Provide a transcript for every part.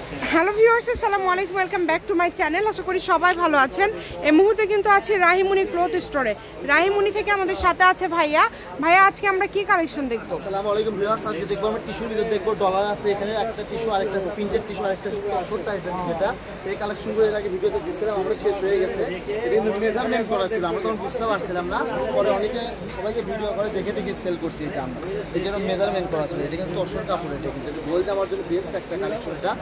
Hello viewers, আসসালামু আলাইকুম, welcome back to my channel. আশা করি সবাই ভালো আছেন। এই মুহূর্তে কিন্তু আছি রাহিমুনি ক্লথ স্টোরে। রাহিমুনি থেকে আমাদের সাথে আছে ভাইয়া। আজকে আমরা কি কালেকশন দেখব? আসসালামু আলাইকুম ভিউয়ার্স, আজকে দেখব আমরা টিস্যুর ভিতর দেখব ডলার আছে, এখানে একটা টিস্যু আরেকটা আছে প্রিন্টেড টিস্যু আরেকটা শর্ট টাইপের। যেটা এই কালেকশনগুলো এর আগে ভিডিওতে দিয়েছিলাম, আমরা শেষ হয়ে গেছে। এটা কিন্তু মেজারমেন্ট করা ছিল, আমরা তখন বুঝতে পারছিলাম না, পরে অনেকে সবাইকে ভিডিও করে দেখে দেখে সেল করছি। এটা আমরা এই জন্য মেজারমেন্ট করা ছিল। এটা কিন্তু তসর কাপড়, এটা কিন্তু গোল জামার জন্য বেস্ট একটা কালেকশন। এটা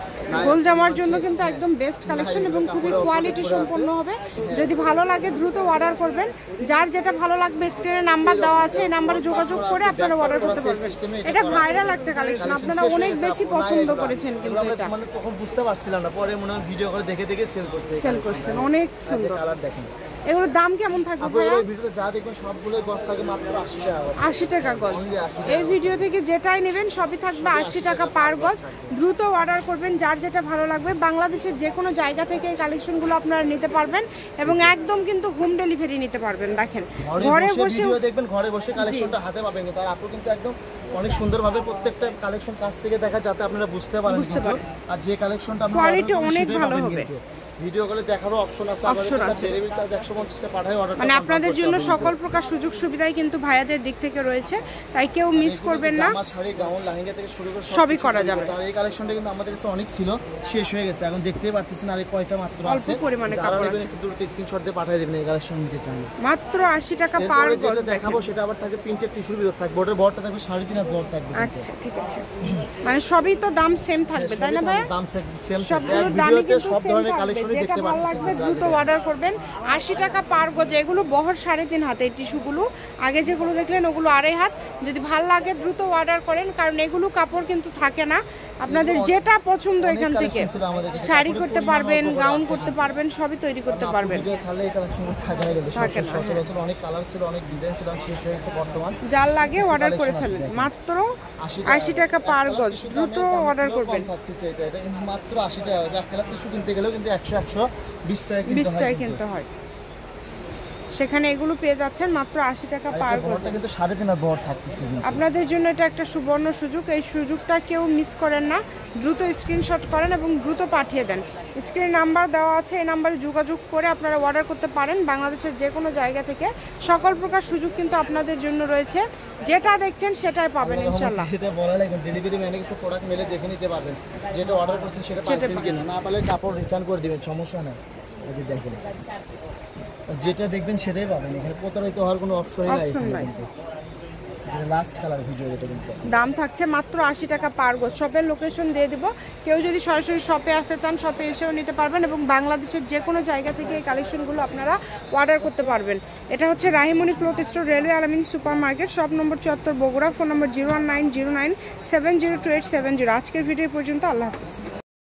গোল জামার জন্য কিন্তু একদম বেস্ট কালেকশন এবং খুবই কোয়ালিটি সম্পন্ন হবে। যদি ভালো লাগে দ্রুত অর্ডার করবেন। যার যেটা ভালো লাগবে স্ক্রিনে নাম্বার দেওয়া আছে, এই নাম্বারে যোগাযোগ করে আপনারা অর্ডার করতে পারবেন। এটা ভাইরাল একটা কালেকশন, আপনারা অনেক বেশি পছন্দ করেছেন। কিন্তু এটা মানে তখন বুঝতে পারছিলাম না, পরে মনে হয় ভিডিও করে দেখে দেখে সেল করছেন। অনেক সুন্দর কালার দেখেন। এগুলোর দাম কেমন থাকবে ভাইয়া? এই ভিডিওতে যা দেখবেন সবগুলো গজ থাকে মাত্র 80 টাকা। 80 টাকা গজ। এই ভিডিও থেকে যেটাই নেবেন সবই থাকবে 80 টাকা পার গজ। দ্রুত অর্ডার করবেন, যার যেটা ভালো লাগবে। বাংলাদেশের যে কোনো জায়গা থেকে এই কালেকশনগুলো আপনারা নিতে পারবেন এবং একদম কিন্তু হোম ডেলিভারি নিতে পারবেন। দেখেন ঘরে বসে ভিডিও দেখবেন, ঘরে বসে কালেকশনটা হাতে পাবেন। তার আপু কিন্তু একদম অনেক সুন্দরভাবে প্রত্যেকটা কালেকশন কাছ থেকে দেখা, যাতে আপনারা বুঝতে পারেন। আর যে কালেকশনটা আপনারা কোয়ালিটি অনেক ভালো হবে। ভিডিও কলে দেখারও অপশন আছে, আমাদের কাছে ডেলিভারি চার্জ 150 টাকা পাঠায় অর্ডার। মানে আপনাদের জন্য সকল প্রকার সুযোগ সুবিধাই কিন্তু ভাইয়াদের দিক থেকে রয়েছে, তাই কেউ মিস করবেন না। জামা, শাড়ি, গাউন, লেহেঙ্গা থেকে শুরু করে সবই করা যাবে। আর এই কালেকশনটা কিন্তু আমাদের কাছে অনেক ছিল, শেষ হয়ে গেছে। এখন দেখতেই পারতেছেন আর কয়টা মাত্র আছে। অল্প পরিমাণে কাপড় আছে, একটু দ্রুত স্ক্রিনশট দিয়ে পাঠিয়ে দিবেন এই কালেকশন নিতে চান। মাত্র 80 টাকা পার গজ। দেখাবো সেটা আবার থাকবে প্রিন্টেড টিস্যুর ভিতর থাকবে, ওটার বড়টা থাকবে 3.5 হাত বড় থাকবে। আচ্ছা ঠিক আছে, মানে সবই তো দাম সেম থাকবে তাই না ভাইয়া? দাম সেম সবগুলো থাকবে। দামই ভিডিওতে কিন্তু সব সেম ধরনের থাকবে। কালেকশনই দেখতে যেটা ভালো লাগবে পাচ্ছেন। দ্রুত অর্ডার করবেন। 80 টাকা পার গজ। এগুলো বহর 3.5 হাত। এই টিস্যুগুলো আগে যেগুলো দেখলেন ওগুলো 2.5 হাত। যদি ভালো লাগে দ্রুত অর্ডার করেন, কারণ এগুলো কাপড় কিন্তু থাকে না। আপনাদের যেটা পছন্দ এখান থেকে শাড়ি করতে পারবেন, গাউন করতে পারবেন, সবই তৈরি করতে পারবেন। অনেক কালার ছিল, অনেক ডিজাইন ছিল, শেষ হয়ে গেছে বর্তমান। যার লাগে অর্ডার করে ফেলেন। মাত্র 80 টাকা পার গজ। দ্রুত অর্ডার করবেন। এটা কিন্তু মাত্র 80 টাকা। 1 কালার টিস্যু কিনতে গেলেও কিন্তু 120 টাকা কিনতে হয়। সেখানে এগুলো পেয়ে যাচ্ছেন মাত্র 80 টাকা পার গজ। কিন্তু 3.5 হাত বড় থাকতেছে। আপনাদের জন্য এটা একটা সুবর্ণ সুযোগ। এই সুযোগটা কেউ মিস করেন না। দ্রুত স্ক্রিনশট করেন এবং দ্রুত পাঠিয়ে দেন। স্ক্রিনে নাম্বার দেওয়া আছে, এই নাম্বারে যোগাযোগ করে আপনারা অর্ডার করতে পারেন। বাংলাদেশের যে কোনো জায়গা থেকে সকল প্রকার সুযোগ কিন্তু আপনাদের জন্য রয়েছে। যেটা দেখছেন সেটাই পাবেন ইনশাআল্লাহ। এটা বলা লাগে ডেলিভারি ম্যানের কাছে প্রোডাক্ট মেলে দেখে নিতে পারবেন, যেটা অর্ডার করছেন সেটা পাচ্ছেন কিনা। না পারলে কাপড় রিটার্ন করে দিবেন, সমস্যা নেই। এই যে দেখেন, যেটা দেখবেন সেটাই পাবেন। এখানে প্রতারিত হওয়ার কোনো অপশন নাই। লাস্ট কালার ভিডিও এটা কিন্তু দাম থাকছে মাত্র 80 টাকা পার গজ। শপের লোকেশন দিয়ে দিব। কেউ যদি সরাসরি শপে আসতে চান শপে এসেও নিতে পারবেন এবং বাংলাদেশের যে কোনো জায়গা থেকে এই কালেকশনগুলো আপনারা অর্ডার করতে পারবেন। এটা হচ্ছে রাহিমুনি ক্লথ স্টোর, রেলওয়ে আলামিন super market, shop number 74, Bogura. Phone নম্বর 01909702870। আজকের ভিডিও পর্যন্ত। আল্লাহ হাফেজ।